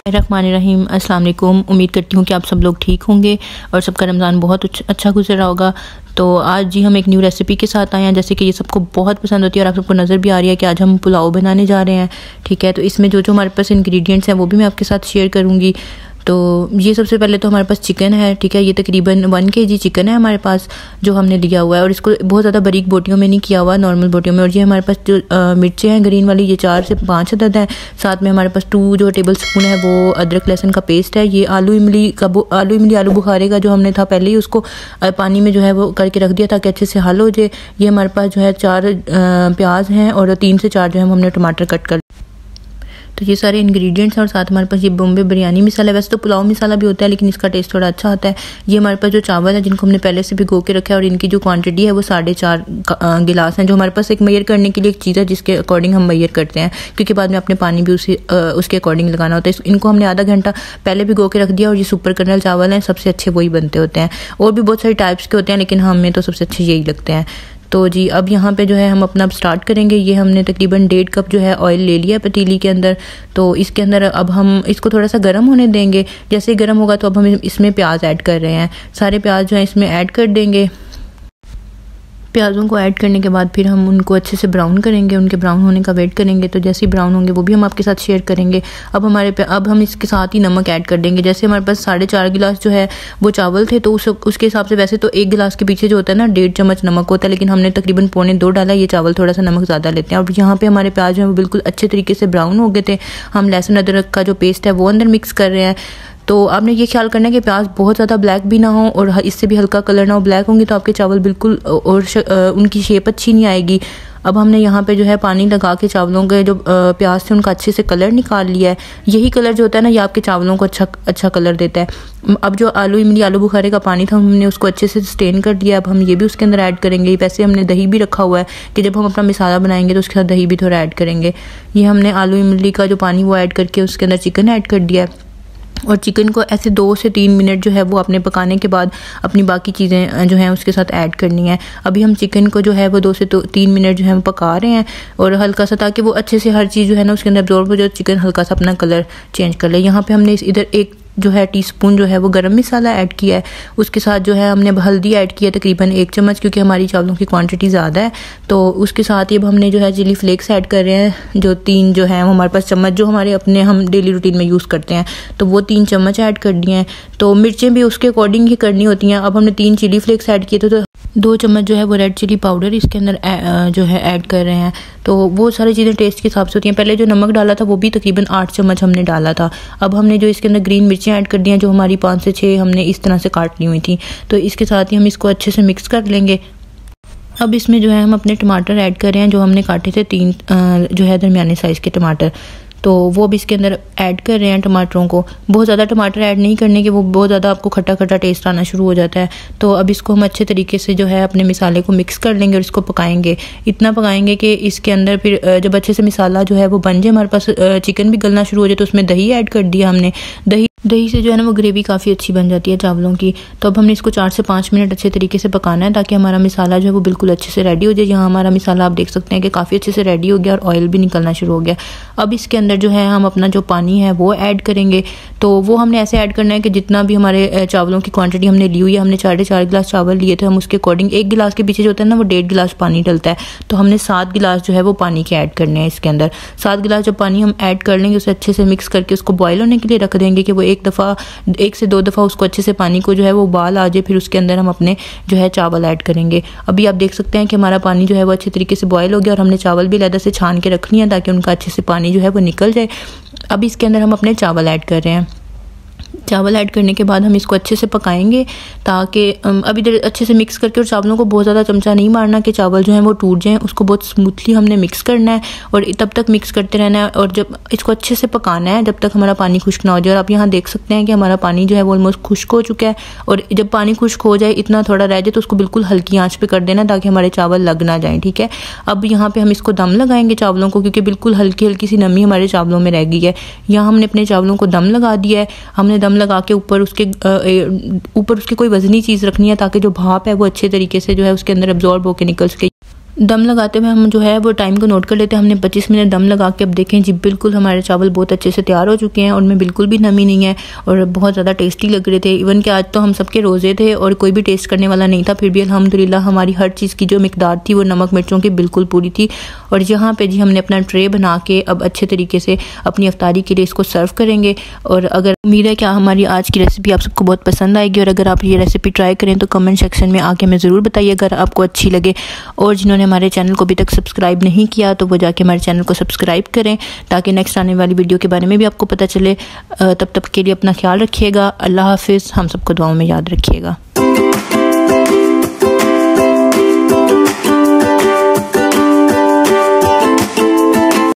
रहमानिर्रहीम। अस्सलाम वालेकुम। उम्मीद करती हूँ कि आप सब लोग ठीक होंगे और सबका रमज़ान बहुत अच्छा गुजर रहा होगा। तो आज जी हम एक न्यू रेसिपी के साथ आए हैं, जैसे कि ये सबको बहुत पसंद होती है और आप सबको नज़र भी आ रही है कि आज हम पुलाव बनाने जा रहे हैं। ठीक है, तो इसमें जो जो हमारे पास इंग्रेडिएंट्स हैं वो भी मैं आपके साथ शेयर करूँगी। तो ये सबसे पहले तो हमारे पास चिकन है। ठीक है, ये तकरीबन 1 kg चिकन है हमारे पास जो हमने लिया हुआ है, और इसको बहुत ज़्यादा बारीक बोटियों में नहीं किया हुआ, नॉर्मल बोटियों में। और ये हमारे पास जो मिर्चें हैं ग्रीन वाली, ये 4 से 5 अदद हैं। साथ में हमारे पास 2 जो टेबल स्पून है वो अदरक लहसुन का पेस्ट है। ये आलू इमली आलू बुखारे का जो हमने था पहले ही उसको पानी में जो है वो करके रख दिया ताकि अच्छे से हल हो जाए। ये हमारे पास जो है 4 प्याज हैं और 3 से 4 जो है हमने टमाटर कट कर। तो ये सारे इंग्रेडिएंट्स हैं और साथ हमारे पास ये बॉम्बे बिरयानी मसाला, वैसे तो पुलाव मसाला भी होता है लेकिन इसका टेस्ट थोड़ा अच्छा आता है। ये हमारे पास जो चावल है जिनको हमने पहले से भिगो के रखा है और इनकी जो क्वांटिटी है वो 4.5 गिलास हैं। जो हमारे पास एक मेजर करने के लिए एक चीज़ है जिसके अकॉर्डिंग हम मेजर करते हैं, क्योंकि बाद में अपने पानी भी उसके अकॉर्डिंग लगाना होता है। इनको हमने आधा घंटा पहले भिगो के रख दिया और ये सुपर कर्नल चावल हैं, सबसे अच्छे वही बनते होते हैं। और भी बहुत सारे टाइप्स के होते हैं लेकिन हमें तो सबसे अच्छे यही लगते हैं। तो जी अब यहाँ पे जो है हम अपना स्टार्ट करेंगे। ये हमने तकरीबन 1.5 कप जो है ऑयल ले लिया पतीली के अंदर। तो इसके अंदर अब हम इसको थोड़ा सा गर्म होने देंगे। जैसे ही गर्म होगा तो अब हम इसमें प्याज ऐड कर रहे हैं। सारे प्याज जो है इसमें ऐड कर देंगे। प्याज़ों को ऐड करने के बाद फिर हम उनको अच्छे से ब्राउन करेंगे, उनके ब्राउन होने का वेट करेंगे। तो जैसे ही ब्राउन होंगे वो भी हम आपके साथ शेयर करेंगे। अब हम इसके साथ ही नमक ऐड कर देंगे। जैसे हमारे पास 4.5 गिलास जो है वो चावल थे, तो उसके हिसाब से वैसे तो 1 गिलास के पीछे जो होता है ना 1.5 चम्मच नमक होता है, लेकिन हमने तकरीबन 1.25 डाला। ये चावल थोड़ा सा नमक ज़्यादा लेते हैं। और यहाँ पर हमारे प्याज जो है वो बिल्कुल अच्छे तरीके से ब्राउन हो गए थे। हम लहसुन अदरक का जो पेस्ट है वो अंदर मिक्स कर रहे हैं। तो आपने ये ख्याल करना है कि प्याज बहुत ज़्यादा ब्लैक भी ना हो और इससे भी हल्का कलर ना हो। ब्लैक होंगे तो आपके चावल बिल्कुल और उनकी शेप अच्छी नहीं आएगी। अब हमने यहाँ पे जो है पानी लगा के चावलों के जो प्याज थे उनका अच्छे से कलर निकाल लिया है। यही कलर जो होता है ना ये आपके चावलों को अच्छा कलर देता है। अब जो आलू बुखारे का पानी था हमने उसको अच्छे से स्टेन कर दिया। अब हम ये भी उसके अंदर ऐड करेंगे। वैसे हमने दही भी रखा हुआ है कि जब हम अपना मसाला बनाएंगे तो उसके साथ दही भी थोड़ा ऐड करेंगे। ये हमने आलू इमली का जो पानी वो ऐड करके उसके अंदर चिकन ऐड कर दिया है। और चिकन को ऐसे 2 से 3 मिनट जो है वो अपने पकाने के बाद अपनी बाकी चीज़ें जो हैं उसके साथ ऐड करनी है। अभी हम चिकन को जो है वो 2 से 3 मिनट जो है वो पका रहे हैं और हल्का सा, ताकि वो अच्छे से हर चीज़ जो है ना उसके अंदर एब्जॉर्ब हो जाए, चिकन हल्का सा अपना कलर चेंज कर ले। यहाँ पे हमने इधर 1 जो है टीस्पून जो है वो गरम मसाला ऐड किया है। उसके साथ जो है हमने हल्दी ऐड किया तकरीबन 1 चम्मच, क्योंकि हमारी चावलों की क्वांटिटी ज़्यादा है। तो उसके साथ ही अब हमने जो है चिली फ्लेक्स ऐड कर रहे हैं, जो 3 जो है हमारे पास चम्मच जो हमारे अपने हम डेली रूटीन में यूज़ करते हैं, तो वो 3 चम्मच ऐड कर दिए हैं। तो मिर्चें भी उसके अकॉर्डिंग ही करनी होती हैं। अब हमने 3 चिली फ्लेक्स ऐड किए थे, तो 2 चम्मच जो है वो रेड चिली पाउडर इसके अंदर जो है ऐड कर रहे हैं। तो वो सारी चीज़ें टेस्ट के हिसाब से होती हैं। पहले जो नमक डाला था वो भी तकरीबन 8 चम्मच हमने डाला था। अब हमने जो इसके अंदर ग्रीन मिर्चें ऐड कर दी हैं, जो हमारी 5 से 6 हमने इस तरह से काट ली हुई थी। तो इसके साथ ही हम इसको अच्छे से मिक्स कर लेंगे। अब इसमें जो है हम अपने टमाटर ऐड कर रहे हैं, जो हमने काटे थे 3 जो है दरमियाने साइज़ के टमाटर। तो वो भी इसके अंदर ऐड कर रहे हैं। टमाटरों को बहुत ज़्यादा टमाटर ऐड नहीं करने के, वो बहुत ज़्यादा आपको खट्टा खट्टा टेस्ट आना शुरू हो जाता है। तो अब इसको हम अच्छे तरीके से जो है अपने मसाले को मिक्स कर लेंगे और इसको पकाएंगे। इतना पकाएंगे कि इसके अंदर फिर जब अच्छे से मसाला जो है वो बन जाए, हमारे पास चिकन भी गलना शुरू हो जाए, तो उसमें दही ऐड कर दिया हमने। दही से जो है ना वो ग्रेवी काफ़ी अच्छी बन जाती है चावलों की। तो अब हमने इसको 4 से 5 मिनट अच्छे तरीके से पकाना है ताकि हमारा मसाला जो है वो बिल्कुल अच्छे से रेडी हो जाए। यहाँ हमारा मसाला आप देख सकते हैं कि काफ़ी अच्छे से रेडी हो गया और ऑयल भी निकलना शुरू हो गया। अब इसके अंदर जो है हम अपना जो पानी है वो ऐड करेंगे। तो वो हमने ऐसे ऐड करना है कि जितना भी हमारे चावलों की क्वांटिटी हमने ली हुई है, हमने 4.5 गिलास चावल लिए थे, हम उसके अकॉर्डिंग 1 गिलास के पीछे जो होता है ना वो 1.5 गिलास पानी डलता है। तो हमने 7 गिलास जो है वो पानी के ऐड करने हैं इसके अंदर। 7 गिलास जब पानी हम ऐड कर लेंगे उसे अच्छे से मिक्स करके उसको बॉयल होने के लिए रख देंगे कि वो 1 से 2 दफ़ा उसको अच्छे से पानी को जो है वो उबाल आ जाए। फिर उसके अंदर हम अपने जो है चावल ऐड करेंगे। अभी आप देख सकते हैं कि हमारा पानी जो है वो अच्छे तरीके से बॉयल हो गया और हमने चावल भी अलग से छान के रख लिया ताकि उनका अच्छे से पानी जो है वो निकल जाए। अब इसके अंदर हम अपने चावल ऐड कर रहे हैं। चावल ऐड करने के बाद हम इसको अच्छे से पकाएंगे ताकि अब इधर अच्छे से मिक्स करके, और चावलों को बहुत ज़्यादा चमचा नहीं मारना कि चावल जो हैं वो टूट जाएं, उसको बहुत स्मूथली हमने मिक्स करना है और तब तक मिक्स करते रहना है और जब इसको अच्छे से पकाना है जब तक हमारा पानी खुश्क ना हो जाए। और आप यहाँ देख सकते हैं कि हमारा पानी जो है वो ऑलमोस्ट खुश्क हो चुका है और जब पानी खुश्क हो जाए, इतना थोड़ा रह जाए, तो उसको बिल्कुल हल्की आँच पर कर देना ताकि हमारे चावल लग ना जाएँ। ठीक है, अब यहाँ पर हम इसको दम लगाएंगे चावलों को, क्योंकि बिल्कुल हल्की हल्की सी नमी हमारे चावलों में रह गई है। यहाँ हमने अपने चावलों को दम लगा दिया है। हमने दम लगा के ऊपर उसके कोई वजनी चीज़ रखनी है ताकि जो भाप है वो अच्छे तरीके से जो है उसके अंदर एब्जॉर्ब होकर निकल सके। दम लगाते हुए हम जो है वो टाइम को नोट कर लेते हैं। हमने 25 मिनट दम लगा के अब देखें जी बिल्कुल हमारे चावल बहुत अच्छे से तैयार हो चुके हैं, उनमें बिल्कुल भी नमी नहीं है और बहुत ज़्यादा टेस्टी लग रहे थे। इवन कि आज तो हम सबके रोज़े थे और कोई भी टेस्ट करने वाला नहीं था, फिर भी अल्हम्दुलिल्लाह हमारी हर चीज़ की जो मिकदार थी वो नमक मिर्चों की बिल्कुल पूरी थी। और यहाँ पे जी हमने अपना ट्रे बना के अब अच्छे तरीके से अपनी अफ्तारी के लिए इसको सर्व करेंगे। और अगर उम्मीद है कि हमारी आज की रेसिपी आप सबको बहुत पसंद आएगी और अगर आप ये रेसिपी ट्राई करें तो कमेंट सेक्शन में आके हमें ज़रूर बताइए अगर आपको अच्छी लगे। और जिन्होंने हमारे चैनल को अभी तक सब्सक्राइब नहीं किया तो वो जाके हमारे चैनल को सब्सक्राइब करें ताकि नेक्स्ट आने वाली वीडियो के बारे में भी आपको पता चले। तब तक के लिए अपना ख्याल रखिएगा। अल्लाह हाफिज़। हम सबको दुआओं में याद रखिएगा।